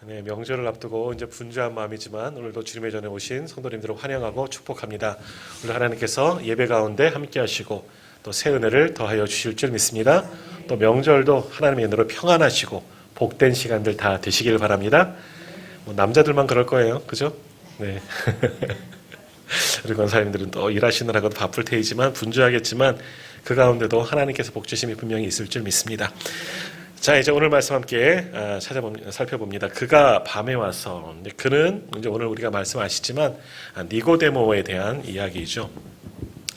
네, 명절을 앞두고 이제 분주한 마음이지만 오늘도 주님의 전에 오신 성도님들을 환영하고 축복합니다. 오늘 하나님께서 예배 가운데 함께 하시고 또 새 은혜를 더하여 주실 줄 믿습니다. 또 명절도 하나님의 은혜로 평안하시고 복된 시간들 다 되시길 바랍니다. 뭐 남자들만 그럴 거예요. 그죠? 네. 우리 권사님들은 또 일하시느라고 바쁠 테이지만 분주하겠지만 그 가운데도 하나님께서 복 주심이 분명히 있을 줄 믿습니다. 자, 이제 오늘 말씀 함께 살펴봅니다. 그가 밤에 와서, 그는 이제 오늘 우리가 말씀 아시지만 니고데모에 대한 이야기죠.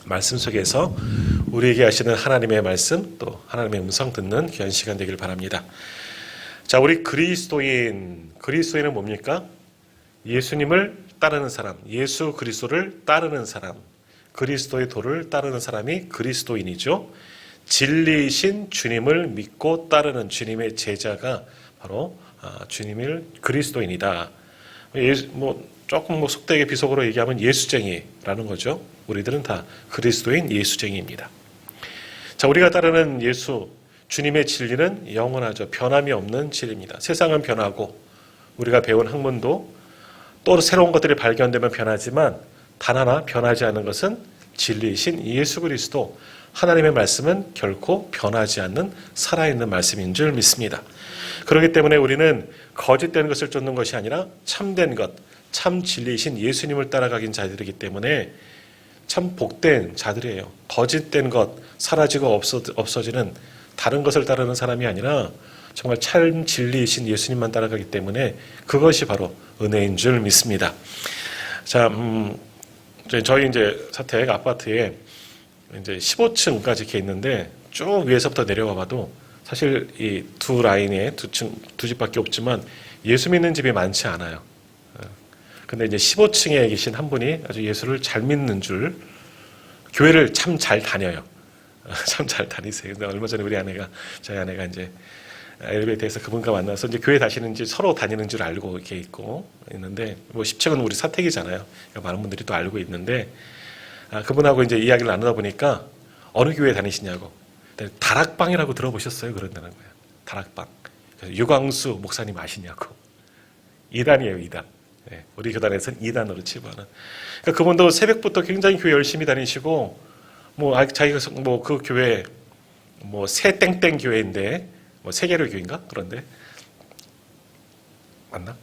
말씀 속에서 우리에게 하시는 하나님의 말씀, 또 하나님의 음성 듣는 귀한 시간 되길 바랍니다. 자, 우리 그리스도인은 뭡니까? 예수님을 따르는 사람, 예수 그리스도를 따르는 사람, 그리스도의 도를 따르는 사람이 그리스도인이죠. 진리이신 주님을 믿고 따르는 주님의 제자가 바로 주님을 그리스도인이다. 조금 속되게 비속어로 얘기하면 예수쟁이라는 거죠. 우리들은 다 그리스도인 예수쟁이입니다. 자, 우리가 따르는 예수, 주님의 진리는 영원하죠. 변함이 없는 진리입니다. 세상은 변하고 우리가 배운 학문도 또 새로운 것들이 발견되면 변하지만 단 하나 변하지 않는 것은 진리이신 예수 그리스도, 하나님의 말씀은 결코 변하지 않는 살아있는 말씀인 줄 믿습니다. 그렇기 때문에 우리는 거짓된 것을 쫓는 것이 아니라 참된 것, 참 진리이신 예수님을 따라가긴 자들이기 때문에 참 복된 자들이에요. 거짓된 것, 사라지고 없어지는 다른 것을 따르는 사람이 아니라 정말 참 진리이신 예수님만 따라가기 때문에 그것이 바로 은혜인 줄 믿습니다. 자, 저희 이제 사택 아파트에 이제 15층까지 이렇게 있는데 쭉 위에서부터 내려와 봐도 사실 이 두 라인에 두 집밖에 없지만 예수 믿는 집이 많지 않아요. 근데 이제 15층에 계신 한 분이 아주 예수를 잘 믿는 줄, 교회를 참 잘 다녀요. 참 잘 다니세요. 근데 얼마 전에 저희 아내가 이제 엘리베이터에서 그분과 만나서 이제 교회 다니는지 서로 다니는 줄 알고 이렇게 있고 있는데, 뭐 10층은 우리 사택이잖아요. 그러니까 많은 분들이 또 알고 있는데, 그분하고 이제 이야기를 나누다 보니까 어느 교회 다니시냐고. 다락방이라고 들어보셨어요? 그런다는 거예요. 다락방. 유광수 목사님 아시냐고. 이단이에요, 이단. 네, 우리 교단에서는 이단으로 치부하는. 그러니까 그분도 새벽부터 굉장히 교회 열심히 다니시고, 자기가 그 교회, 새 땡땡 교회인데, 세계로 교회인가? 그런데. 맞나?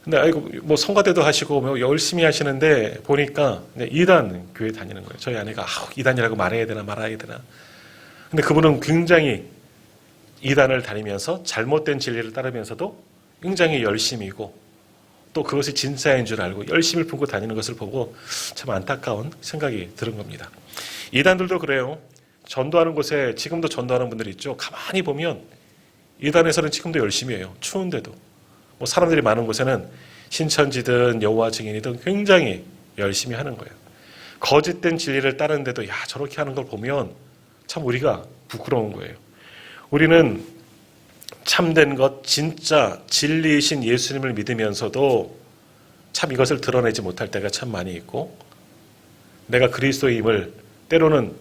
근데 성가대도 하시고 열심히 하시는데 보니까 이단 교회 다니는 거예요. 저희 아내가 이단이라고 말해야 되나 말아야 되나. 근데 그분은 굉장히 이단을 다니면서 잘못된 진리를 따르면서도 굉장히 열심이고 또 그것이 진짜인 줄 알고 열심을 품고 다니는 것을 보고 참 안타까운 생각이 드는 겁니다. 이단들도 그래요. 전도하는 곳에 지금도 전도하는 분들이 있죠. 가만히 보면 이단에서는 지금도 열심히 해요. 추운데도. 사람들이 많은 곳에는 신천지든 여호와 증인이든 굉장히 열심히 하는 거예요. 거짓된 진리를 따르는데도 저렇게 하는 걸 보면 참 우리가 부끄러운 거예요. 우리는 참된 것, 진짜 진리이신 예수님을 믿으면서도 참 이것을 드러내지 못할 때가 참 많이 있고, 내가 그리스도임을 때로는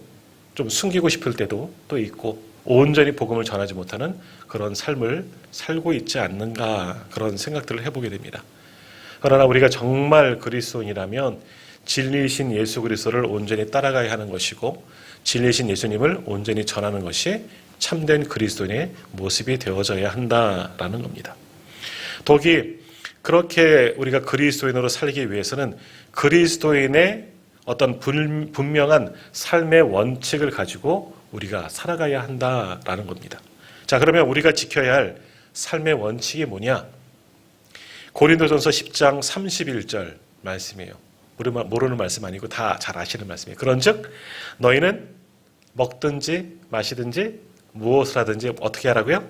좀 숨기고 싶을 때도 또 있고, 온전히 복음을 전하지 못하는 그런 삶을 살고 있지 않는가, 그런 생각들을 해보게 됩니다. 그러나 우리가 정말 그리스도인이라면 진리이신 예수 그리스도를 온전히 따라가야 하는 것이고, 진리이신 예수님을 온전히 전하는 것이 참된 그리스도인의 모습이 되어져야 한다라는 겁니다. 더욱이 그렇게 우리가 그리스도인으로 살기 위해서는 그리스도인의 어떤 분명한 삶의 원칙을 가지고 우리가 살아가야 한다라는 겁니다. 자, 그러면 우리가 지켜야 할 삶의 원칙이 뭐냐? 고린도전서 10장 31절 말씀이에요. 모르는 말씀 아니고 다 잘 아시는 말씀이에요. 그런즉 너희는 먹든지 마시든지 무엇을 하든지 어떻게 하라고요?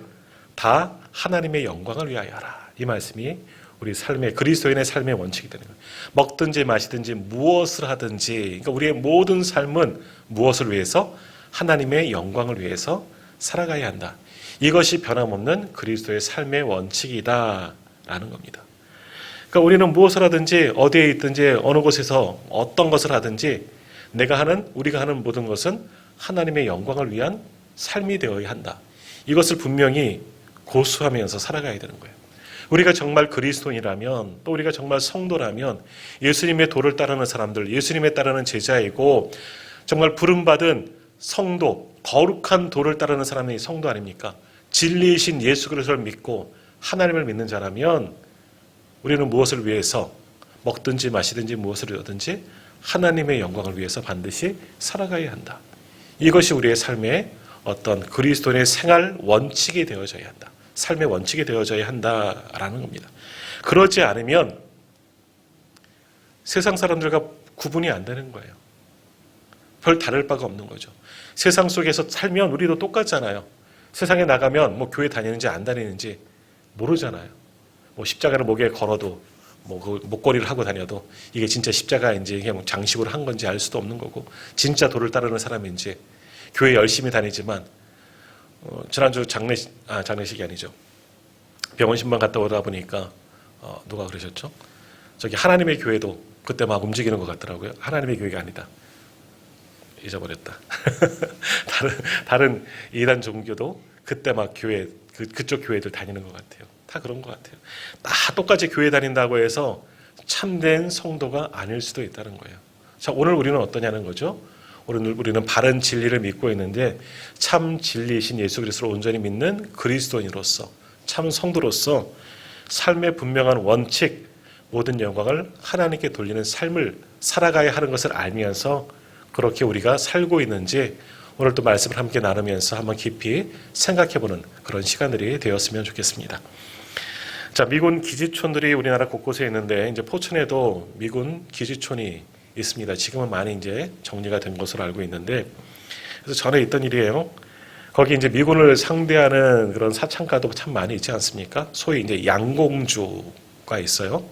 다 하나님의 영광을 위하여 하라. 이 말씀이 우리 삶의, 그리스도인의 삶의 원칙이 되는 거예요. 먹든지 마시든지 무엇을 하든지, 그러니까 우리의 모든 삶은 무엇을 위해서? 하나님의 영광을 위해서 살아가야 한다. 이것이 변함없는 그리스도의 삶의 원칙이다라는 겁니다. 그러니까 우리는 무엇을 하든지 어디에 있든지 어느 곳에서 어떤 것을 하든지 우리가 하는 모든 것은 하나님의 영광을 위한 삶이 되어야 한다. 이것을 분명히 고수하면서 살아가야 되는 거예요. 우리가 정말 그리스도인이라면, 또 우리가 정말 성도라면 예수님의 도를 따르는 사람들, 예수님에 따르는 제자이고 정말 부름받은 성도, 거룩한 도를 따르는 사람이 성도 아닙니까? 진리이신 예수 그리스도를 믿고 하나님을 믿는 자라면 우리는 무엇을 위해서 먹든지 마시든지 무엇을 하든지 하나님의 영광을 위해서 반드시 살아가야 한다. 이것이 우리의 삶의 어떤 그리스도인의 생활 원칙이 되어져야 한다. 삶의 원칙이 되어져야 한다라는 겁니다. 그러지 않으면 세상 사람들과 구분이 안 되는 거예요. 별 다를 바가 없는 거죠. 세상 속에서 살면 우리도 똑같잖아요. 세상에 나가면 뭐 교회 다니는지 안 다니는지 모르잖아요. 뭐 십자가를 목에 걸어도 뭐 그 목걸이를 하고 다녀도 이게 진짜 십자가인지 이게 뭐 장식으로 한 건지 알 수도 없는 거고 진짜 도를 따르는 사람인지 교회 열심히 다니지만 지난주 장례식이 아니죠. 병원 신방 갔다 오다 보니까 누가 그러셨죠? 저기 하나님의 교회도 그때 막 움직이는 것 같더라고요. 하나님의 교회가 아니다. 잊어버렸다. 다른 이단 종교도 그때 막 교회 그쪽 교회들 다니는 것 같아요. 다 그런 것 같아요. 다 똑같이 교회 다닌다고 해서 참된 성도가 아닐 수도 있다는 거예요. 자, 오늘 우리는 어떠냐는 거죠. 오늘 우리는 바른 진리를 믿고 있는데 참 진리이신 예수 그리스도를 온전히 믿는 그리스도인으로서 참 성도로서 삶의 분명한 원칙, 모든 영광을 하나님께 돌리는 삶을 살아가야 하는 것을 알면서 그렇게 우리가 살고 있는지 오늘 또 말씀을 함께 나누면서 한번 깊이 생각해보는 그런 시간들이 되었으면 좋겠습니다. 자, 미군 기지촌들이 우리나라 곳곳에 있는데 이제 포천에도 미군 기지촌이 있습니다. 지금은 많이 이제 정리가 된 것으로 알고 있는데, 그래서 전에 있던 일이에요. 거기 이제 미군을 상대하는 그런 사창가도 참 많이 있지 않습니까? 소위 이제 양공주가 있어요.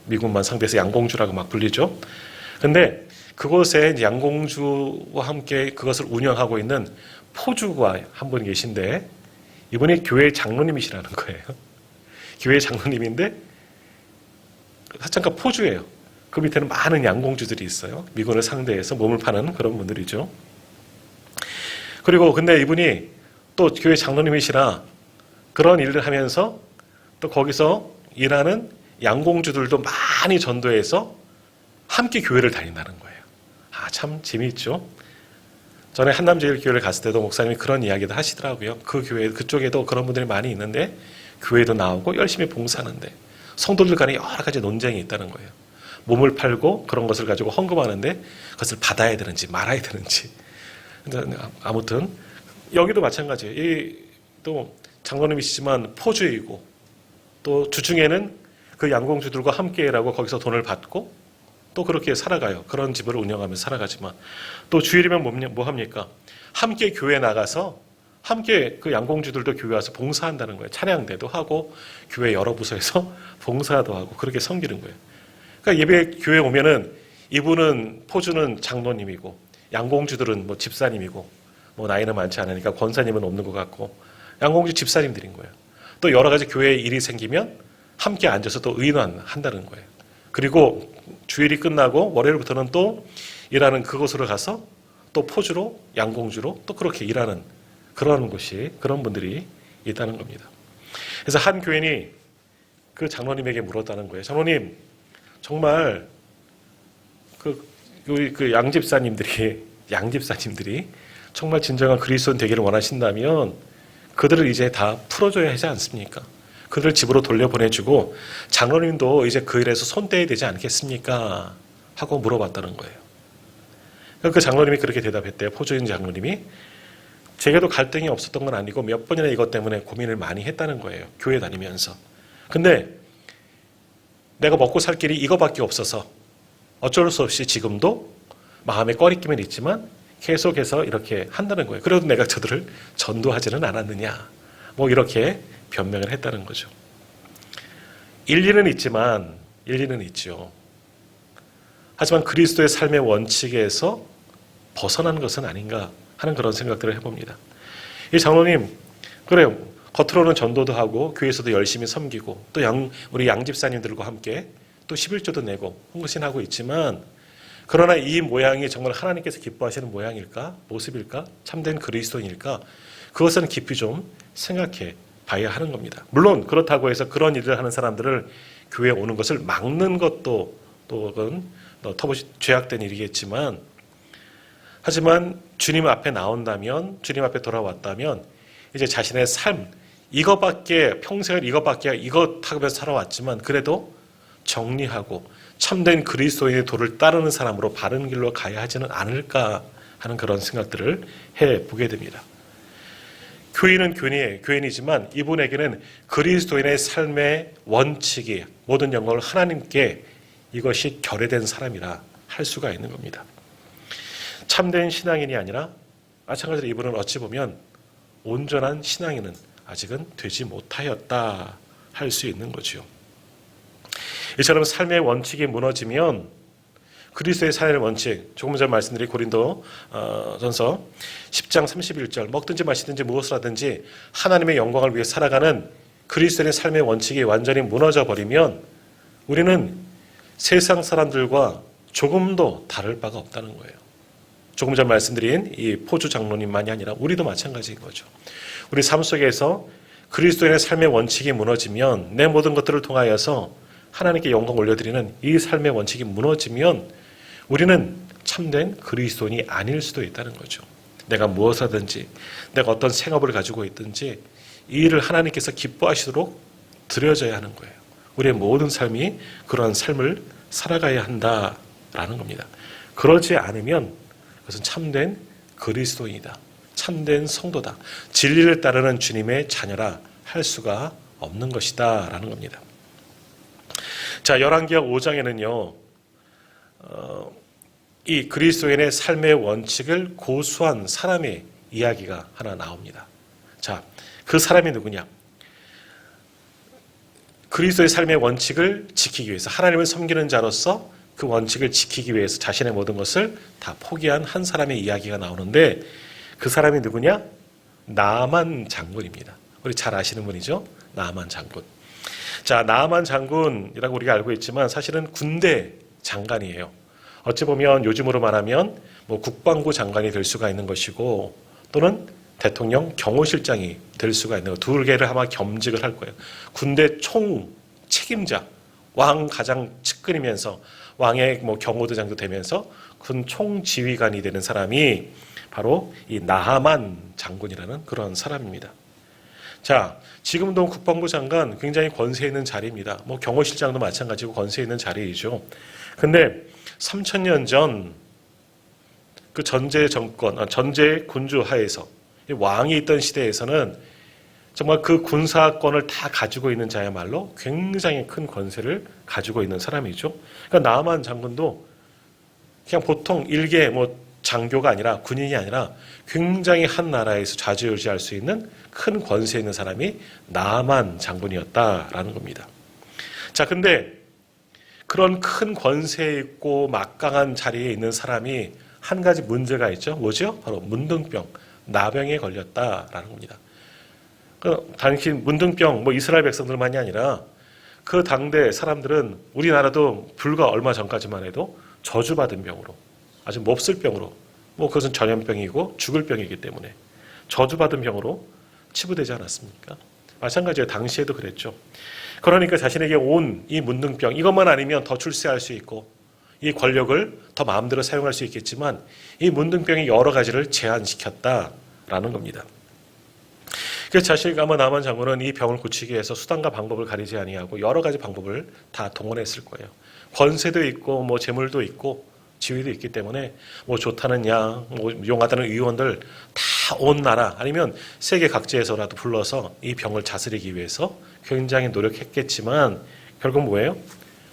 미군만 상대해서 양공주라고 막 불리죠. 근데 그곳에 양공주와 함께 그것을 운영하고 있는 포주가 한 분 계신데 이분이 교회 장로님이시라는 거예요. 교회 장로님인데 사창가 포주예요. 그 밑에는 많은 양공주들이 있어요. 미군을 상대해서 몸을 파는 그런 분들이죠. 그리고 근데 이분이 또 교회 장로님이시라 그런 일을 하면서 또 거기서 일하는 양공주들도 많이 전도해서 함께 교회를 다닌다는 거예요. 참 재미있죠. 전에 한남제일교회를 갔을 때도 목사님이 그런 이야기도 하시더라고요. 그 교회 그쪽에도 그런 분들이 많이 있는데 교회도 나오고 열심히 봉사하는데 성도들 간에 여러 가지 논쟁이 있다는 거예요. 몸을 팔고 그런 것을 가지고 헌금하는데 그것을 받아야 되는지 말아야 되는지. 아무튼 여기도 마찬가지예요. 이 또 장로님이시지만 포주이고 또 주중에는 그 양공주들과 함께 일하고 거기서 돈을 받고 또 그렇게 살아가요. 그런 집을 운영하면서 살아가지만 또 주일이면 뭐 합니까? 함께 교회 나가서 함께 그 양공주들도 교회 와서 봉사한다는 거예요. 찬양대도 하고 교회 여러 부서에서 봉사도 하고 그렇게 섬기는 거예요. 그러니까 예배 교회 오면은 이분은 포주는 장로님이고 양공주들은 뭐 집사님이고 뭐 나이는 많지 않으니까 권사님은 없는 것 같고 양공주 집사님들인 거예요. 또 여러 가지 교회에 일이 생기면 함께 앉아서 또 의논한다는 거예요. 그리고 주일이 끝나고 월요일부터는 또 일하는 그곳으로 가서 또 포주로 양공주로 또 그렇게 일하는 그런 곳이 그런 분들이 있다는 겁니다. 그래서 한 교인이 그 장로님에게 물었다는 거예요. 장로님 정말 그 양집사님들이 정말 진정한 그리스도인 되기를 원하신다면 그들을 이제 다 풀어줘야 하지 않습니까? 그들을 집으로 돌려보내주고 장로님도 이제 그 일에서 손 떼야 되지 않겠습니까? 하고 물어봤다는 거예요. 그 장로님이 그렇게 대답했대요. 포주인 장로님이. 제게도 갈등이 없었던 건 아니고 몇 번이나 이것 때문에 고민을 많이 했다는 거예요. 교회 다니면서. 근데 내가 먹고 살 길이 이거밖에 없어서 어쩔 수 없이 지금도 마음에 꺼리낌은 있지만 계속해서 이렇게 한다는 거예요. 그래도 내가 저들을 전도하지는 않았느냐. 뭐 이렇게 변명을 했다는 거죠. 일리는 있죠. 하지만 그리스도의 삶의 원칙에서 벗어나는 것은 아닌가 하는 그런 생각들을 해봅니다. 이 장로님, 그래요. 겉으로는 전도도 하고 교회에서도 열심히 섬기고 또 우리 양집사님들과 함께 또 11조도 내고 헌신하고 있지만 그러나 이 모양이 정말 하나님께서 기뻐하시는 모양일까? 모습일까? 참된 그리스도인일까? 그것은 깊이 좀 생각해 봐야 하는 겁니다. 물론 그렇다고 해서 그런 일을 하는 사람들을 교회에 오는 것을 막는 것도 또는 터부시 죄악된 일이겠지만, 하지만 주님 앞에 나온다면, 주님 앞에 돌아왔다면 이제 자신의 삶, 이것밖에 평생을 이것 하면서 살아왔지만 그래도 정리하고 참된 그리스도인의 도를 따르는 사람으로 바른 길로 가야 하지는 않을까 하는 그런 생각들을 해보게 됩니다. 교인은 교인이지만 이분에게는 그리스도인의 삶의 원칙이 모든 영광을 하나님께 이것이 결여된 사람이라 할 수가 있는 겁니다. 참된 신앙인이 아니라 마찬가지로 이분은 어찌 보면 온전한 신앙인은 아직은 되지 못하였다 할 수 있는 거죠. 이처럼 삶의 원칙이 무너지면 그리스도의 삶의 원칙, 조금 전 말씀드린 고린도 전서 10장 31절, 먹든지 마시든지 무엇을 하든지 하나님의 영광을 위해 살아가는 그리스도의 삶의 원칙이 완전히 무너져 버리면 우리는 세상 사람들과 조금도 다를 바가 없다는 거예요. 조금 전 말씀드린 이 포주 장로님만이 아니라 우리도 마찬가지인 거죠. 우리 삶 속에서 그리스도인의 삶의 원칙이 무너지면, 내 모든 것들을 통하여서 하나님께 영광 올려드리는 이 삶의 원칙이 무너지면 우리는 참된 그리스도인이 아닐 수도 있다는 거죠. 내가 무엇을 하든지, 내가 어떤 생업을 가지고 있든지 이 일을 하나님께서 기뻐하시도록 드려져야 하는 거예요. 우리의 모든 삶이 그러한 삶을 살아가야 한다라는 겁니다. 그러지 않으면 그것은 참된 그리스도인이다, 참된 성도다, 진리를 따르는 주님의 자녀라 할 수가 없는 것이다 라는 겁니다. 자, 열왕기하 5장에는요 이 그리스도인의 삶의 원칙을 고수한 사람의 이야기가 하나 나옵니다. 자, 그 사람이 누구냐? 그리스도의 삶의 원칙을 지키기 위해서, 하나님을 섬기는 자로서 그 원칙을 지키기 위해서 자신의 모든 것을 다 포기한 한 사람의 이야기가 나오는데, 그 사람이 누구냐? 나만 장군입니다. 우리 잘 아시는 분이죠? 나만 장군. 자, 나만 장군이라고 우리가 알고 있지만 사실은 군대 장관이에요. 어찌 보면 요즘으로 말하면 뭐 국방부 장관이 될 수가 있는 것이고, 또는 대통령 경호실장이 될 수가 있는 거, 두 개를 아마 겸직을 할 거예요. 군대 총 책임자, 왕 가장 측근이면서 왕의 뭐 경호대장도 되면서 군 총지휘관이 되는 사람이 바로 이 나하만 장군이라는 그런 사람입니다. 자, 지금도 국방부 장관 굉장히 권세 있는 자리입니다. 뭐 경호실장도 마찬가지고 권세 있는 자리이죠. 근데 3000년 전 그 전제 정권, 전제 군주 하에서 왕이 있던 시대에서는 정말 그 군사권을 다 가지고 있는 자야말로 굉장히 큰 권세를 가지고 있는 사람이죠. 그러니까 나만 장군도 그냥 보통 일개 뭐 장교가 아니라, 군인이 아니라 굉장히 한 나라에서 좌지우지할 수 있는 큰 권세 있는 사람이 나만 장군이었다라는 겁니다. 자, 근데 그런 큰 권세 있고 막강한 자리에 있는 사람이 한 가지 문제가 있죠. 뭐죠? 바로 문둥병, 나병에 걸렸다라는 겁니다. 당시 문둥병, 뭐 이스라엘 백성들만이 아니라 그 당대 사람들은, 우리나라도 불과 얼마 전까지만 해도 저주받은 병으로, 아주 몹쓸 병으로, 뭐 그것은 전염병이고 죽을 병이기 때문에 저주받은 병으로 치부되지 않았습니까? 마찬가지예요. 당시에도 그랬죠. 그러니까 자신에게 온 이 문둥병, 이것만 아니면 더 출세할 수 있고 이 권력을 더 마음대로 사용할 수 있겠지만 이 문둥병이 여러 가지를 제한시켰다라는 겁니다. 그래서 자신과 나만 장군은 이 병을 고치기 위해서 수단과 방법을 가리지 아니하고 여러 가지 방법을 다 동원했을 거예요. 권세도 있고 뭐 재물도 있고 지위도 있기 때문에 뭐 좋다는 양, 뭐 용하다는 의원들 다 온 나라 아니면 세계 각지에서라도 불러서 이 병을 다스리기 위해서 굉장히 노력했겠지만 결국 뭐예요?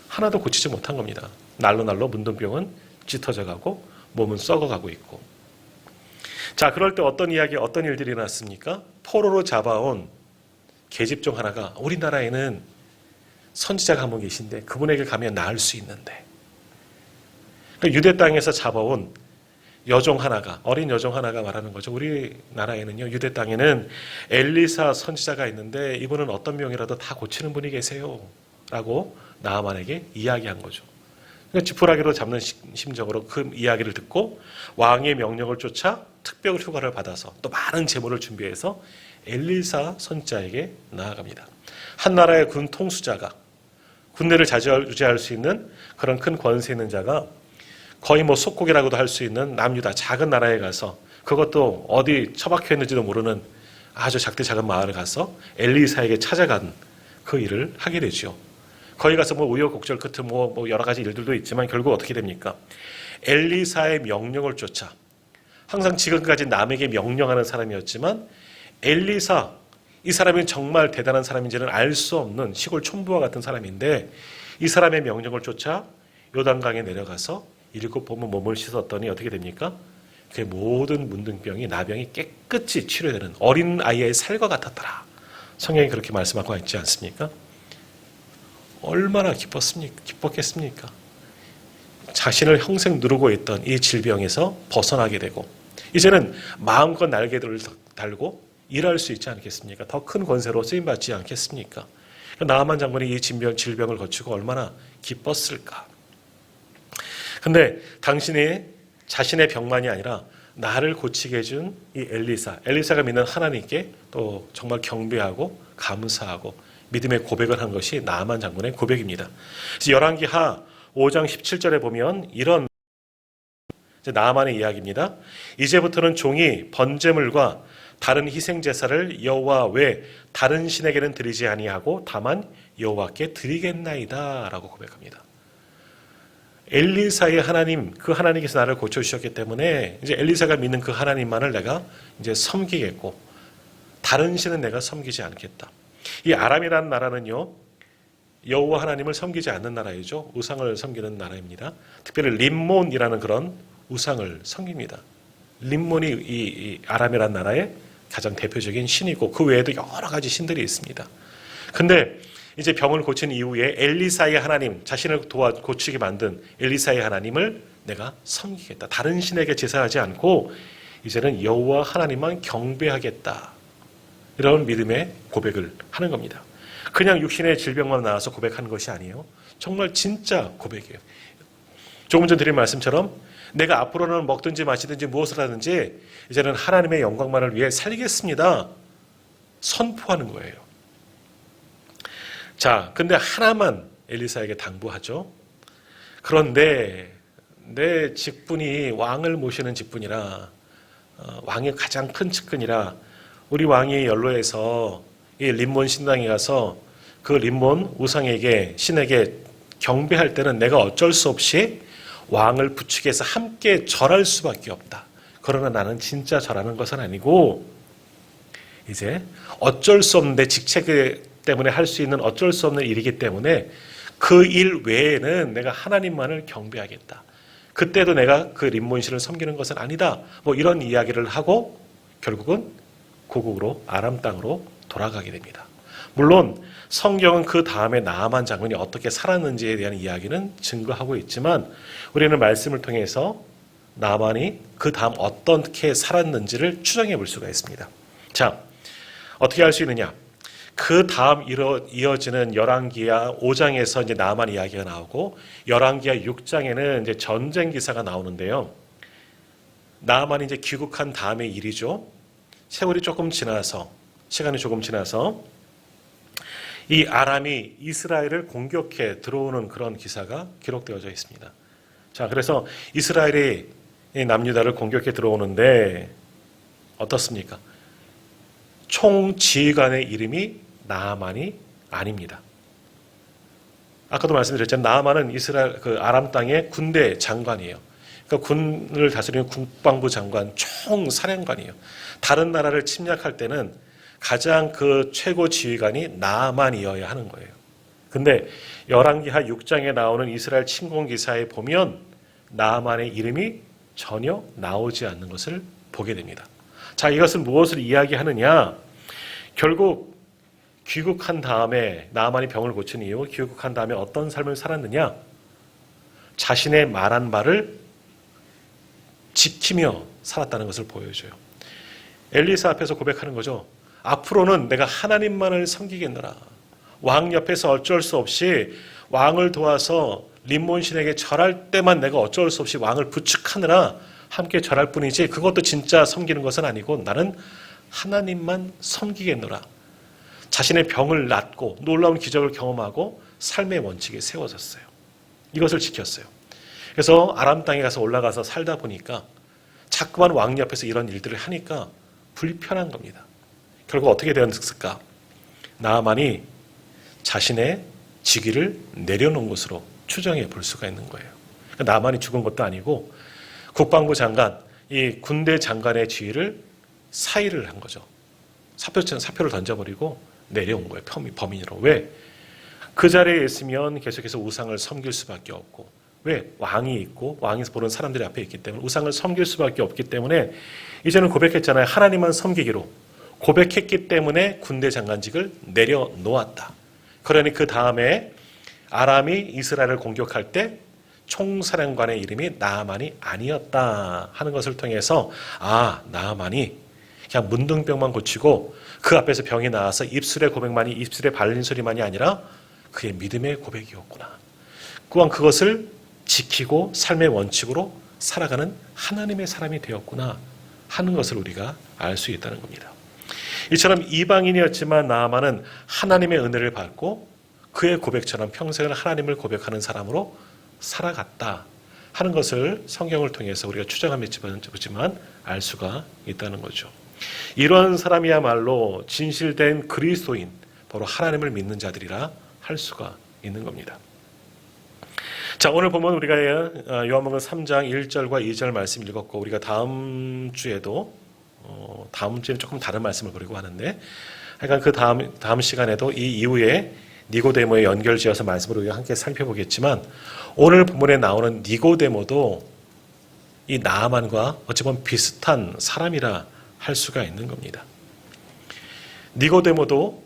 하나도 고치지 못한 겁니다. 날로 문둥병은 짙어져 가고 몸은 썩어가고 있고. 자, 그럴 때 어떤 일들이 일어났습니까? 포로로 잡아온 계집종 하나가, 우리나라에는 선지자가 한 분 계신데 그분에게 가면 나을 수 있는데, 유대 땅에서 잡아온 여종 하나가, 어린 여종 하나가 말하는 거죠. 우리나라에는요, 유대 땅에는 엘리사 선지자가 있는데 이분은 어떤 병이라도 다 고치는 분이 계세요 라고 나하만에게 이야기한 거죠. 지푸라기로 잡는 심정으로 그 이야기를 듣고 왕의 명령을 쫓아 특별 휴가를 받아서 또 많은 재물을 준비해서 엘리사 선지자에게 나아갑니다. 한 나라의 군 통수자가 군대를 자주할 수 있는 그런 큰 권세 있는 자가 거의 속국이라고도 할 수 있는 남유다 작은 나라에 가서 그것도 어디 처박혀 있는지도 모르는 아주 작디 작은 마을에 가서 엘리사에게 찾아간 그 일을 하게 되죠. 거기 가서 우여곡절 끝에 여러 가지 일들도 있지만 결국 어떻게 됩니까? 엘리사의 명령을 쫓아 항상 지금까지 남에게 명령하는 사람이었지만 엘리사 이 사람이 정말 대단한 사람인지는 알 수 없는 시골 촌부와 같은 사람인데 이 사람의 명령을 쫓아 요단강에 내려가서 7번 몸을 씻었더니 어떻게 됩니까? 그 모든 문둥병이 나병이 깨끗이 치료되는 어린 아이의 살과 같았더라. 성경이 그렇게 말씀하고 있지 않습니까? 얼마나 기뻤겠습니까? 자신을 평생 누르고 있던 이 질병에서 벗어나게 되고 이제는 마음껏 날개들을 달고 일할 수 있지 않겠습니까? 더 큰 권세로 쓰임받지 않겠습니까? 나아만 장군이 이 질병을 거치고 얼마나 기뻤을까? 근데 당신이 자신의 병만이 아니라 나를 고치게 해준 이 엘리사가 믿는 하나님께 또 정말 경배하고 감사하고 믿음의 고백을 한 것이 나아만 장군의 고백입니다. 열왕기하 5장 17절에 보면 이런 나아만의 이야기입니다. 이제부터는 종이 번제물과 다른 희생 제사를 여호와 외 다른 신에게는 드리지 아니하고 다만 여호와께 드리겠나이다라고 고백합니다. 엘리사의 하나님, 그 하나님께서 나를 고쳐 주셨기 때문에 이제 엘리사가 믿는 그 하나님만을 내가 이제 섬기겠고 다른 신은 내가 섬기지 않겠다. 이 아람이라는 나라는요, 여호와 하나님을 섬기지 않는 나라이죠. 우상을 섬기는 나라입니다. 특별히 림몬이라는 그런 우상을 섬깁니다. 림몬이 이 아람이라는 나라의 가장 대표적인 신이고 그 외에도 여러 가지 신들이 있습니다. 근데 이제 병을 고친 이후에 엘리사의 하나님, 자신을 도와 고치게 만든 엘리사의 하나님을 내가 섬기겠다. 다른 신에게 제사하지 않고 이제는 여호와 하나님만 경배하겠다. 이런 믿음의 고백을 하는 겁니다. 그냥 육신의 질병만 나와서 고백하는 것이 아니에요. 정말 진짜 고백이에요. 조금 전 드린 말씀처럼 내가 앞으로는 먹든지 마시든지 무엇을 하든지 이제는 하나님의 영광만을 위해 살겠습니다. 선포하는 거예요. 자, 근데 하나만 엘리사에게 당부하죠. 그런데 내 직분이 왕을 모시는 직분이라 왕의 가장 큰 측근이라 우리 왕이 연로해서 이 림몬 신당에 가서 그 림몬 우상에게 신에게 경배할 때는 내가 어쩔 수 없이 왕을 부축해서 함께 절할 수밖에 없다. 그러나 나는 진짜 절하는 것은 아니고 이제 어쩔 수 없는 내 직책 때문에 할 수 있는 어쩔 수 없는 일이기 때문에 그 일 외에는 내가 하나님만을 경배하겠다. 그때도 내가 그 림몬신을 섬기는 것은 아니다. 이런 이야기를 하고 결국은 고국으로 아람 땅으로 돌아가게 됩니다. 물론 성경은 그 다음에 나아만 장군이 어떻게 살았는지에 대한 이야기는 증거하고 있지만 우리는 말씀을 통해서 나아만이 그 다음 어떻게 살았는지를 추정해 볼 수가 있습니다. 자, 어떻게 할 수 있느냐? 그 다음 이어지는 열왕기하 5장에서 이제 나아만 이야기가 나오고 열왕기하 6장에는 이제 전쟁 기사가 나오는데요. 나아만이 이제 귀국한 다음의 일이죠. 시간이 조금 지나서 이 아람이 이스라엘을 공격해 들어오는 그런 기사가 기록되어져 있습니다. 자, 그래서 이스라엘이 남유다를 공격해 들어오는데 어떻습니까? 총지휘관의 이름이 나아만이 아닙니다. 아까도 말씀드렸잖아요. 나아만은 이스라엘 그 아람 땅의 군대 장관이에요. 그러니까 군을 다스리는 국방부 장관, 총사령관이에요. 다른 나라를 침략할 때는 가장 그 최고 지휘관이 나아만이어야 하는 거예요. 근데 열왕기하 6장에 나오는 이스라엘 침공 기사에 보면 나아만의 이름이 전혀 나오지 않는 것을 보게 됩니다. 자, 이것은 무엇을 이야기하느냐? 결국 귀국한 다음에 나아만이 병을 고친 이후 귀국한 다음에 어떤 삶을 살았느냐? 자신의 말한 바를 지키며 살았다는 것을 보여줘요. 엘리사 앞에서 고백하는 거죠. 앞으로는 내가 하나님만을 섬기겠노라. 왕 옆에서 어쩔 수 없이 왕을 도와서 림몬신에게 절할 때만 내가 어쩔 수 없이 왕을 부축하느라 함께 절할 뿐이지 그것도 진짜 섬기는 것은 아니고 나는 하나님만 섬기겠노라. 자신의 병을 낫고 놀라운 기적을 경험하고 삶의 원칙에 세워졌어요. 이것을 지켰어요. 그래서 아람 땅에 가서 올라가서 살다 보니까 자꾸만 왕 옆에서 이런 일들을 하니까 불편한 겁니다. 결국 어떻게 되었을까? 나아만이 자신의 직위를 내려놓은 것으로 추정해 볼 수가 있는 거예요. 나아만이 죽은 것도 아니고 국방부 장관, 이 군대 장관의 지위를 사의를 한 거죠. 사표를 던져버리고 내려온 거예요. 범인으로. 왜? 그 자리에 있으면 계속해서 우상을 섬길 수밖에 없고, 왜? 왕이 있고 왕에서 보는 사람들이 앞에 있기 때문에 우상을 섬길 수밖에 없기 때문에 이제는 고백했잖아요. 하나님만 섬기기로 고백했기 때문에 군대 장관직을 내려놓았다. 그러니 그 다음에 아람이 이스라엘을 공격할 때 총사령관의 이름이 나아만이 아니었다 하는 것을 통해서 나아만이 그냥 문둥병만 고치고 그 앞에서 병이 나와서 입술의 고백만이 입술에 발린 소리만이 아니라 그의 믿음의 고백이었구나. 또한 그것을 지키고 삶의 원칙으로 살아가는 하나님의 사람이 되었구나 하는 것을 우리가 알 수 있다는 겁니다. 이처럼 이방인이었지만 나아만은 하나님의 은혜를 받고 그의 고백처럼 평생을 하나님을 고백하는 사람으로 살아갔다 하는 것을 성경을 통해서 우리가 추정하지만 알 수가 있다는 거죠. 이런 사람이야말로 진실된 그리스도인, 바로 하나님을 믿는 자들이라 할 수가 있는 겁니다. 자, 오늘 보면 우리가 요한복음 3장 1절과 2절 말씀 읽었고 우리가 다음 주에는 조금 다른 말씀을 보려고 하는데 하여간 그 다음 시간에도 이 이후에 니고데모에 연결지어서 말씀을 우리가 함께 살펴보겠지만 오늘 본문에 나오는 니고데모도 이 나아만과 어찌 보면 비슷한 사람이라 할 수가 있는 겁니다. 니고데모도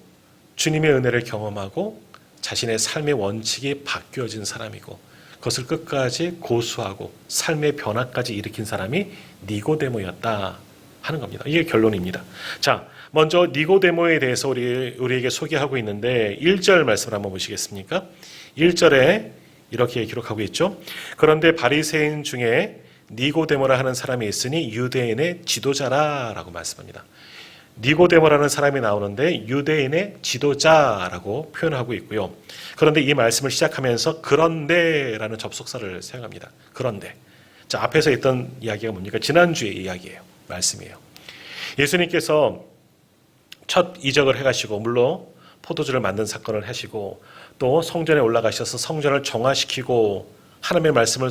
주님의 은혜를 경험하고 자신의 삶의 원칙이 바뀌어진 사람이고 그것을 끝까지 고수하고 삶의 변화까지 일으킨 사람이 니고데모였다 하는 겁니다. 이게 결론입니다. 자, 먼저 니고데모에 대해서 우리에게 소개하고 있는데 1절 말씀을 한번 보시겠습니까? 1절에 이렇게 기록하고 있죠. 그런데 바리새인 중에 니고데모라 하는 사람이 있으니 유대인의 지도자라라고 말씀합니다. 니고데모라는 사람이 나오는데 유대인의 지도자라고 표현하고 있고요. 그런데 이 말씀을 시작하면서 그런데라는 접속사를 사용합니다. 그런데. 자, 앞에서 있던 이야기가 뭡니까? 지난주의 이야기예요. 말씀이에요. 예수님께서 첫 이적을 해가시고 물로 포도주를 만든 사건을 하시고 또 성전에 올라가셔서 성전을 정화시키고 하나님의 말씀을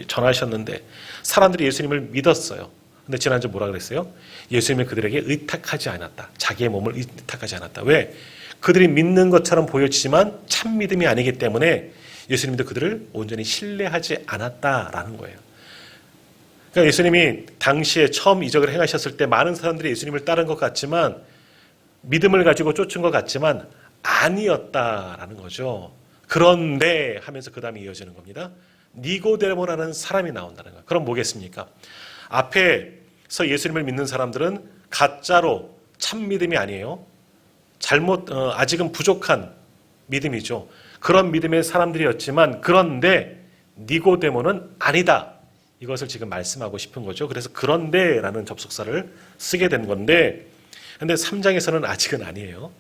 전하셨는데 사람들이 예수님을 믿었어요. 근데 지난주 뭐라 그랬어요? 예수님이 그들에게 의탁하지 않았다. 자기의 몸을 의탁하지 않았다. 왜? 그들이 믿는 것처럼 보여지지만 참 믿음이 아니기 때문에 예수님도 그들을 온전히 신뢰하지 않았다라는 거예요. 그러니까 예수님이 당시에 처음 이적을 행하셨을 때 많은 사람들이 예수님을 따른 것 같지만 믿음을 가지고 쫓은 것 같지만 아니었다라는 거죠. 그런데 하면서 그 다음에 이어지는 겁니다. 니고데모라는 사람이 나온다는 거예요. 그럼 뭐겠습니까? 앞에서 예수님을 믿는 사람들은 가짜로 참 믿음이 아니에요. 아직은 부족한 믿음이죠. 그런 믿음의 사람들이었지만 그런데 니고데모는 아니다. 이것을 지금 말씀하고 싶은 거죠. 그래서 그런데라는 접속사를 쓰게 된 건데 근데 3장에서는 아직은 아니에요.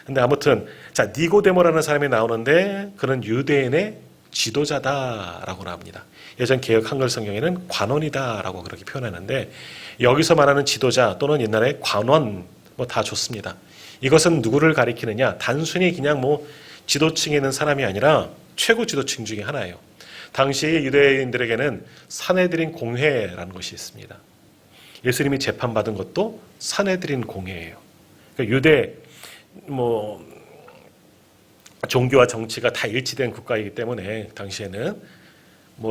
근데 아무튼 자 니고데모라는 사람이 나오는데 그는 유대인의 지도자다라고 나옵니다. 예전 개역 한글 성경에는 관원이다라고 그렇게 표현하는데 여기서 말하는 지도자 또는 옛날에 관원 뭐 다 좋습니다. 이것은 누구를 가리키느냐? 단순히 그냥 지도층에 있는 사람이 아니라 최고 지도층 중에 하나예요. 당시 유대인들에게는 산헤드린 공회라는 것이 있습니다. 예수님이 재판받은 것도 산헤드린 공회예요. 그러니까 유대 종교와 정치가 다 일치된 국가이기 때문에 당시에는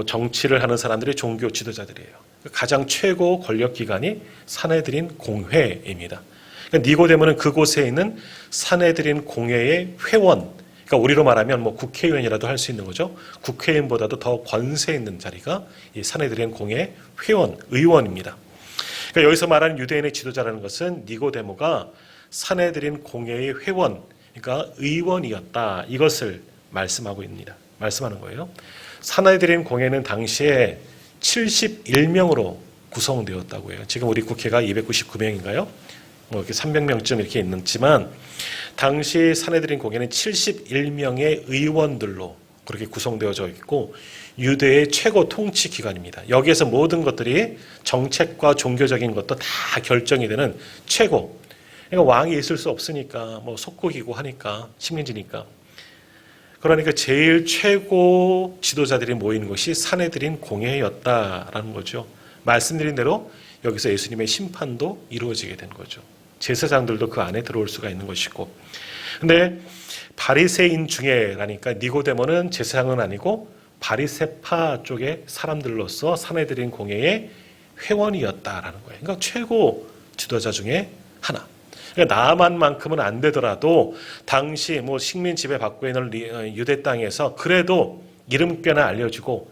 정치를 하는 사람들이 종교 지도자들이에요. 가장 최고 권력 기관이 산헤드린 공회입니다. 그러니까 니고데모는 그곳에 있는 산헤드린 공회의 회원, 그러니까 우리로 말하면 국회의원이라도 할 수 있는 거죠. 국회의원보다도 더 권세 있는 자리가 이 산헤드린 공회 회원, 의원입니다. 그러니까 여기서 말하는 유대인의 지도자라는 것은 니고데모가 산헤드린 공회의 회원, 그러니까 의원이었다. 이것을 말씀하고 있습니다. 말씀하는 거예요. 사내들인 공회는 당시에 71명으로 구성되었다고 해요. 지금 우리 국회가 299명인가요? 뭐 이렇게 300명쯤 이렇게 있지만 당시 사내들인 공회는 71명의 의원들로 그렇게 구성되어져 있고 유대의 최고 통치 기관입니다. 여기에서 모든 것들이 정책과 종교적인 것도 다 결정이 되는 최고. 그러니까 왕이 있을 수 없으니까 뭐 속국이고 하니까 식민지니까. 그러니까 제일 최고 지도자들이 모이는 것이 사내들인 공회였다라는 거죠. 말씀드린 대로 여기서 예수님의 심판도 이루어지게 된 거죠. 제사장들도 그 안에 들어올 수가 있는 것이고. 근데 바리새인 중에라니까 니고데모는 제사장은 아니고 바리새파 쪽의 사람들로서 사내들인 공회의 회원이었다라는 거예요. 그러니까 최고 지도자 중에 하나. 그러니까 나만만큼은 안 되더라도 당시 뭐 식민 지배 받고 있는 유대 땅에서 그래도 이름꽤나 알려지고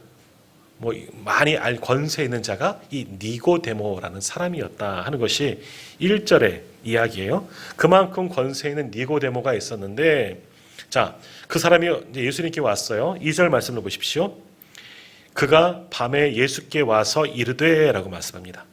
뭐 많이 권세 있는 자가 이 니고데모라는 사람이었다 하는 것이 1절의 이야기예요. 그만큼 권세 있는 니고데모가 있었는데, 자, 그 사람이 이제 예수님께 왔어요. 2절 말씀을 보십시오. 그가 밤에 예수께 와서 이르되라고 말씀합니다.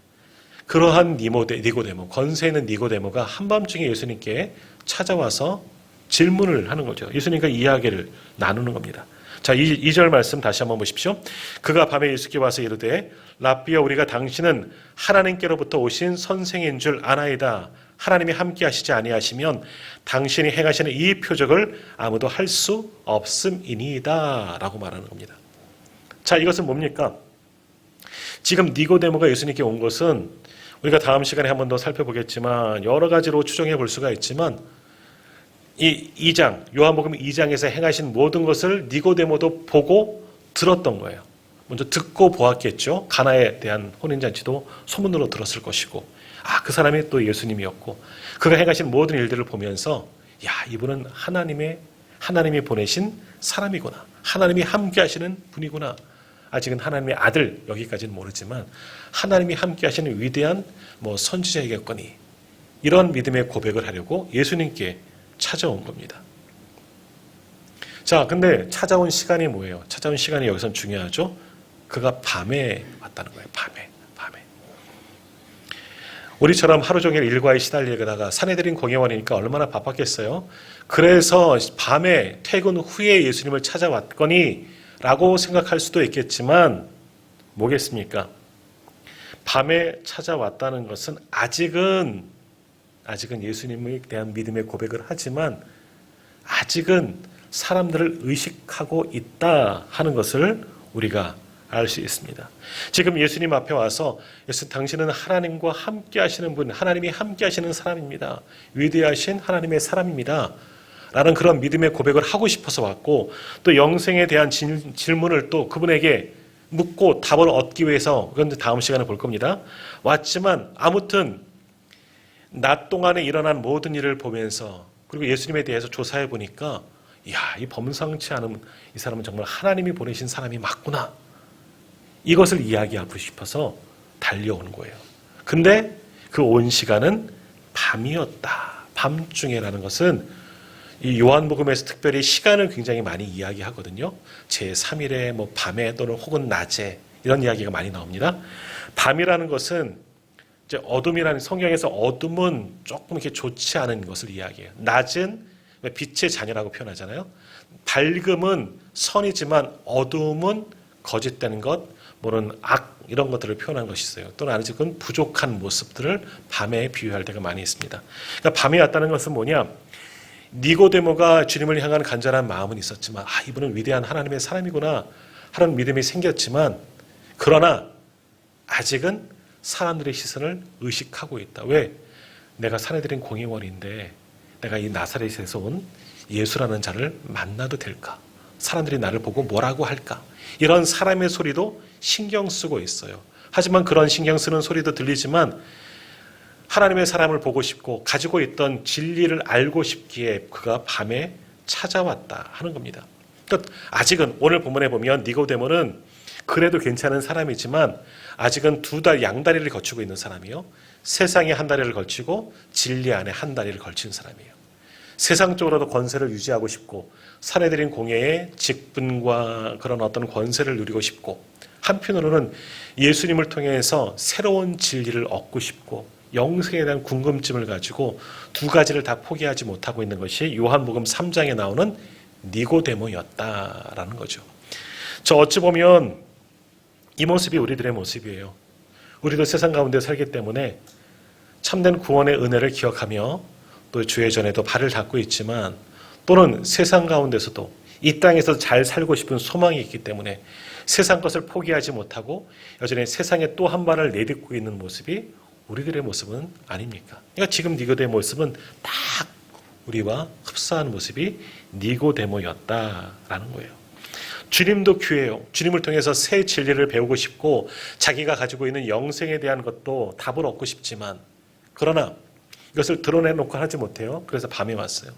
그러한 니고데모, 권세 있는 니고데모가 한밤중에 예수님께 찾아와서 질문을 하는 거죠. 예수님과 이야기를 나누는 겁니다. 자, 2절 말씀 다시 한번 보십시오. 그가 밤에 예수께 와서 이르되 라삐여 우리가 당신은 하나님께로부터 오신 선생인 줄 아나이다. 하나님이 함께 하시지 아니하시면 당신이 행하시는 이 표적을 아무도 할 수 없음이니이다 라고 말하는 겁니다. 자, 이것은 뭡니까? 지금 니고데모가 예수님께 온 것은 우리가 다음 시간에 한 번 더 살펴보겠지만 여러 가지로 추정해 볼 수가 있지만 이 2장, 요한복음 2장에서 행하신 모든 것을 니고데모도 보고 들었던 거예요. 먼저 듣고 보았겠죠. 가나에 대한 혼인잔치도 소문으로 들었을 것이고, 아, 그 사람이 또 예수님이었고, 그가 행하신 모든 일들을 보면서, 야, 이분은 하나님이 보내신 사람이구나. 하나님이 함께 하시는 분이구나. 아직은 하나님의 아들, 여기까지는 모르지만, 하나님이 함께 하시는 위대한 선지자이겠거니. 이런 믿음의 고백을 하려고 예수님께 찾아온 겁니다. 자, 근데 찾아온 시간이 뭐예요? 찾아온 시간이 여기선 중요하죠. 그가 밤에 왔다는 거예요. 밤에. 우리처럼 하루 종일 일과에 시달리다가 사내들인 공회원이니까 얼마나 바빴겠어요. 그래서 밤에 퇴근 후에 예수님을 찾아왔거니 라고 생각할 수도 있겠지만 뭐겠습니까? 밤에 찾아왔다는 것은 아직은 예수님에 대한 믿음의 고백을 하지만 아직은 사람들을 의식하고 있다 하는 것을 우리가 알 수 있습니다. 지금 예수님 앞에 와서 당신은 하나님과 함께 하시는 분, 하나님이 함께 하시는 사람입니다. 위대하신 하나님의 사람입니다. 라는 그런 믿음의 고백을 하고 싶어서 왔고, 또 영생에 대한 질문을 또 그분에게 묻고 답을 얻기 위해서, 그건 다음 시간에 볼 겁니다. 왔지만 아무튼 낮 동안에 일어난 모든 일을 보면서 그리고 예수님에 대해서 조사해 보니까 이야, 이 범상치 않은 이 사람은 정말 하나님이 보내신 사람이 맞구나. 이것을 이야기하고 싶어서 달려오는 거예요. 근데 그 온 시간은 밤이었다. 밤중에라는 것은 이 요한복음에서 특별히 시간을 굉장히 많이 이야기하거든요. 제3일에 밤에 또는 혹은 낮에 이런 이야기가 많이 나옵니다. 밤이라는 것은 이제 어둠이라는, 성경에서 어둠은 조금 이렇게 좋지 않은 것을 이야기해요. 낮은 빛의 자녀라고 표현하잖아요. 밝음은 선이지만 어둠은 거짓되는 것, 뭐는 악, 이런 것들을 표현한 것이 있어요. 또는 아직은 부족한 모습들을 밤에 비유할 때가 많이 있습니다. 그러니까 밤에 왔다는 것은 뭐냐? 니고데모가 주님을 향한 간절한 마음은 있었지만, 아, 이분은 위대한 하나님의 사람이구나 하는 믿음이 생겼지만, 그러나 아직은 사람들의 시선을 의식하고 있다. 왜? 내가 사내들인 공회원인데 내가 이 나사렛에서 온 예수라는 자를 만나도 될까? 사람들이 나를 보고 뭐라고 할까? 이런 사람의 소리도 신경 쓰고 있어요. 하지만 그런 신경 쓰는 소리도 들리지만 하나님의 사람을 보고 싶고 가지고 있던 진리를 알고 싶기에 그가 밤에 찾아왔다 하는 겁니다. 그러니까 아직은 오늘 본문에 보면 니고데모는 그래도 괜찮은 사람이지만 아직은 양다리를 거치고 있는 사람이요. 세상에 한 다리를 걸치고 진리 안에 한 다리를 걸친 사람이에요. 세상적으로도 권세를 유지하고 싶고 사내들인 공예의 직분과 그런 어떤 권세를 누리고 싶고 한편으로는 예수님을 통해서 새로운 진리를 얻고 싶고 영생에 대한 궁금증을 가지고 두 가지를 다 포기하지 못하고 있는 것이 요한복음 3장에 나오는 니고데모였다라는 거죠. 저 어찌 보면 이 모습이 우리들의 모습이에요. 우리도 세상 가운데 살기 때문에 참된 구원의 은혜를 기억하며 또 주의 전에도 발을 닫고 있지만 또는 세상 가운데서도 이 땅에서 잘 살고 싶은 소망이 있기 때문에 세상 것을 포기하지 못하고 여전히 세상에 또 한 발을 내딛고 있는 모습이 우리들의 모습은 아닙니까? 그러니까 지금 니고데모의 모습은 딱 우리와 흡사한 모습이 니고데모였다라는 거예요. 주님도 귀해요. 주님을 통해서 새 진리를 배우고 싶고 자기가 가지고 있는 영생에 대한 것도 답을 얻고 싶지만 그러나 이것을 드러내놓고 하지 못해요. 그래서 밤에 왔어요.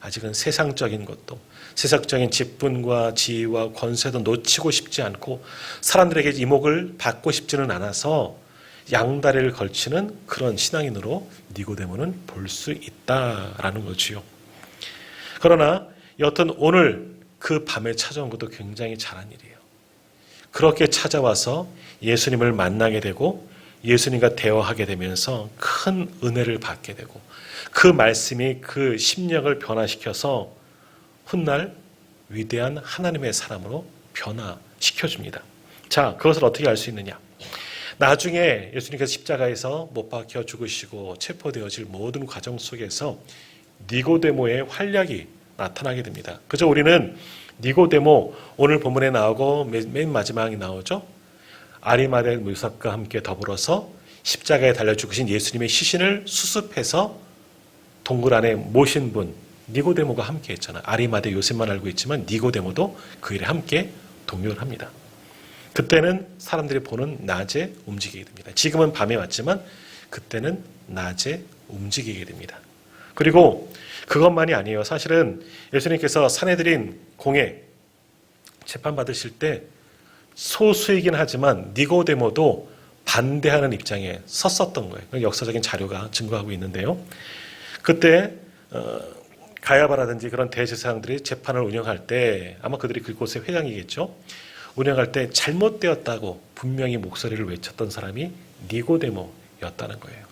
아직은 세상적인 것도 세상적인 직분과 지위와 권세도 놓치고 싶지 않고 사람들에게 이목을 받고 싶지는 않아서 양다리를 걸치는 그런 신앙인으로 니고데모는 볼 수 있다라는 거지요. 그러나 여튼 오늘 그 밤에 찾아온 것도 굉장히 잘한 일이에요. 그렇게 찾아와서 예수님을 만나게 되고 예수님과 대화하게 되면서 큰 은혜를 받게 되고 그 말씀이 그 심령을 변화시켜서 훗날 위대한 하나님의 사람으로 변화시켜줍니다. 자, 그것을 어떻게 알 수 있느냐? 나중에 예수님께서 십자가에서 못 박혀 죽으시고 체포되어질 모든 과정 속에서 니고데모의 활약이 나타나게 됩니다. 그저 우리는 니고데모 오늘 본문에 나오고 맨 마지막에 나오죠. 아리마대 무섭과 함께 더불어서 십자가에 달려 죽으신 예수님의 시신을 수습해서 동굴 안에 모신 분 니고데모가 함께 했잖아요. 아리마대 요셉만 알고 있지만 니고데모도 그 일에 함께 동요를 합니다. 그때는 사람들이 보는 낮에 움직이게 됩니다. 지금은 밤에 왔지만 그때는 낮에 움직이게 됩니다. 그리고 그것만이 아니에요. 사실은 예수님께서 사내들인 공회 재판받으실 때 소수이긴 하지만 니고데모도 반대하는 입장에 섰었던 거예요. 역사적인 자료가 증거하고 있는데요. 그때 가야바라든지 그런 대제사장들이 재판을 운영할 때 아마 그들이 그곳의 회장이겠죠. 운영할 때 잘못되었다고 분명히 목소리를 외쳤던 사람이 니고데모였다는 거예요.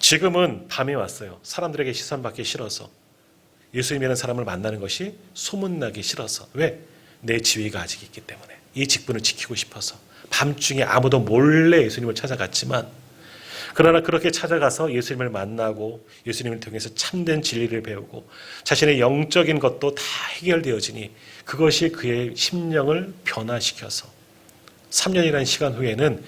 지금은 밤에 왔어요. 사람들에게 시선받기 싫어서 예수님이라는 사람을 만나는 것이 소문나기 싫어서 왜? 내 지위가 아직 있기 때문에 이 직분을 지키고 싶어서 밤중에 아무도 몰래 예수님을 찾아갔지만 그러나 그렇게 찾아가서 예수님을 만나고 예수님을 통해서 참된 진리를 배우고 자신의 영적인 것도 다 해결되어지니 그것이 그의 심령을 변화시켜서 3년이라는 시간 후에는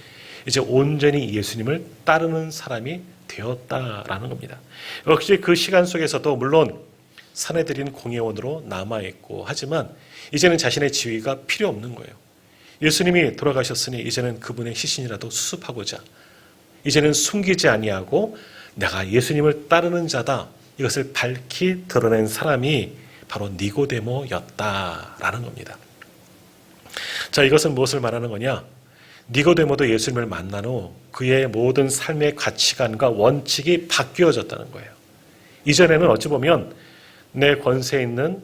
이제 온전히 예수님을 따르는 사람이 되었다라는 겁니다. 역시 그 시간 속에서도 물론 사내들인 공회원으로 남아있고 하지만 이제는 자신의 지위가 필요 없는 거예요. 예수님이 돌아가셨으니 이제는 그분의 시신이라도 수습하고자 이제는 숨기지 아니하고 내가 예수님을 따르는 자다 이것을 밝히 드러낸 사람이 바로 니고데모였다라는 겁니다. 자, 이것은 무엇을 말하는 거냐? 니고데모도 예수님을 만난 후 그의 모든 삶의 가치관과 원칙이 바뀌어졌다는 거예요. 이전에는 어찌 보면 내 권세 있는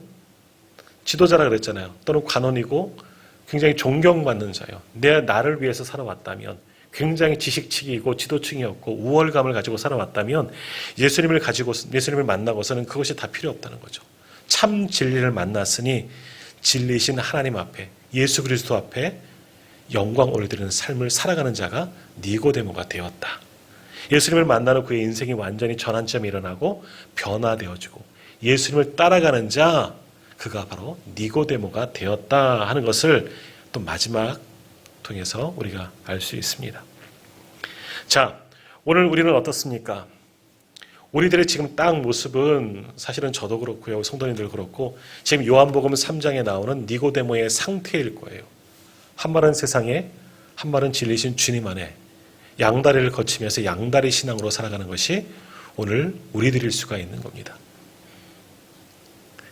지도자라 그랬잖아요. 또는 관원이고 굉장히 존경받는 자예요. 나를 위해서 살아왔다면 굉장히 지식층이고 지도층이었고 우월감을 가지고 살아왔다면 예수님을 만나고서는 그것이 다 필요 없다는 거죠. 참 진리를 만났으니 진리신 하나님 앞에 예수 그리스도 앞에 영광 올려드리는 삶을 살아가는 자가 니고데모가 되었다. 예수님을 만나는 그의 인생이 완전히 전환점이 일어나고 변화되어지고 예수님을 따라가는 자 그가 바로 니고데모가 되었다 하는 것을 또 마지막 통해서 우리가 알 수 있습니다. 자, 오늘 우리는 어떻습니까? 우리들의 지금 딱 모습은 사실은 저도 그렇고요. 성도님들 그렇고 지금 요한복음 3장에 나오는 니고데모의 상태일 거예요. 한 말은 세상에 한 말은 진리신 주님 안에 양다리를 거치면서 양다리 신앙으로 살아가는 것이 오늘 우리들일 수가 있는 겁니다.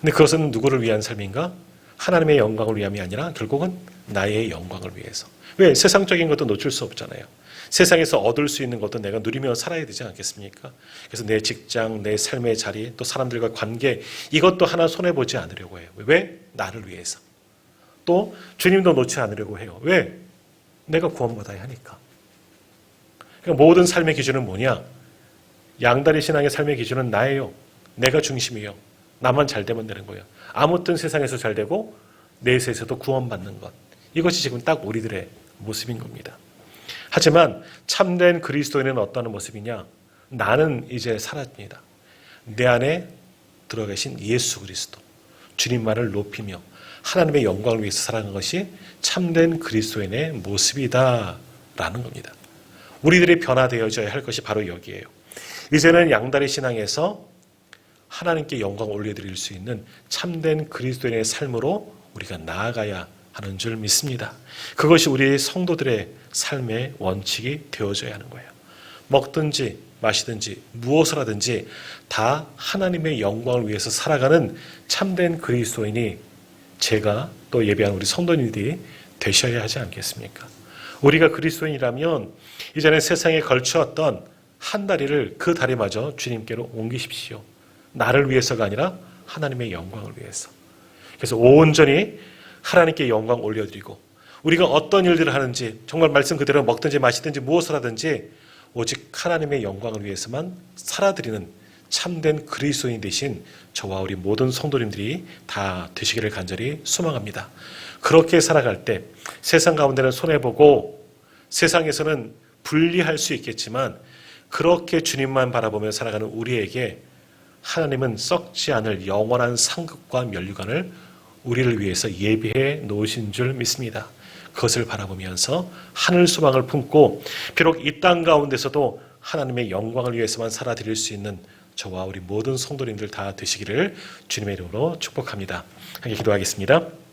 근데 그것은 누구를 위한 삶인가? 하나님의 영광을 위함이 아니라 결국은 나의 영광을 위해서. 왜? 세상적인 것도 놓칠 수 없잖아요. 세상에서 얻을 수 있는 것도 내가 누리며 살아야 되지 않겠습니까? 그래서 내 직장, 내 삶의 자리, 또 사람들과 관계, 이것도 하나 손해보지 않으려고 해요. 왜? 나를 위해서. 또 주님도 놓지 않으려고 해요. 왜? 내가 구원받아야 하니까. 그러니까 모든 삶의 기준은 뭐냐? 양다리 신앙의 삶의 기준은 나예요. 내가 중심이에요. 나만 잘 되면 되는 거예요. 아무튼 세상에서 잘 되고 내세에서도 구원받는 것. 이것이 지금 딱 우리들의 모습인 겁니다. 하지만 참된 그리스도인은 어떤 모습이냐? 나는 이제 사라집니다. 내 안에 들어 계신 예수 그리스도, 주님만을 높이며 하나님의 영광을 위해서 살아가는 것이 참된 그리스도인의 모습이다라는 겁니다. 우리들이 변화되어져야 할 것이 바로 여기에요. 이제는 양다리 신앙에서 하나님께 영광 올려드릴 수 있는 참된 그리스도인의 삶으로 우리가 나아가야 하는 줄 믿습니다. 그것이 우리 성도들의 삶의 원칙이 되어져야 하는 거예요. 먹든지 마시든지 무엇을 하든지 다 하나님의 영광을 위해서 살아가는 참된 그리스도인이 제가 또 예배한 우리 성도님들이 되셔야 하지 않겠습니까? 우리가 그리스도인이라면 이제는 세상에 걸쳐왔던 한 다리를 그 다리마저 주님께로 옮기십시오. 나를 위해서가 아니라 하나님의 영광을 위해서. 그래서 온전히 하나님께 영광 올려드리고 우리가 어떤 일들을 하는지 정말 말씀 그대로 먹든지 마시든지 무엇을 하든지 오직 하나님의 영광을 위해서만 살아드리는 참된 그리스도인 되신 저와 우리 모든 성도님들이 다 되시기를 간절히 소망합니다. 그렇게 살아갈 때 세상 가운데는 손해보고 세상에서는 분리할 수 있겠지만 그렇게 주님만 바라보며 살아가는 우리에게 하나님은 썩지 않을 영원한 상급과 면류관을 우리를 위해서 예비해 놓으신 줄 믿습니다. 그것을 바라보면서 하늘 소망을 품고 비록 이 땅 가운데서도 하나님의 영광을 위해서만 살아드릴 수 있는 저와 우리 모든 성도님들 다 되시기를 주님의 이름으로 축복합니다. 함께 기도하겠습니다.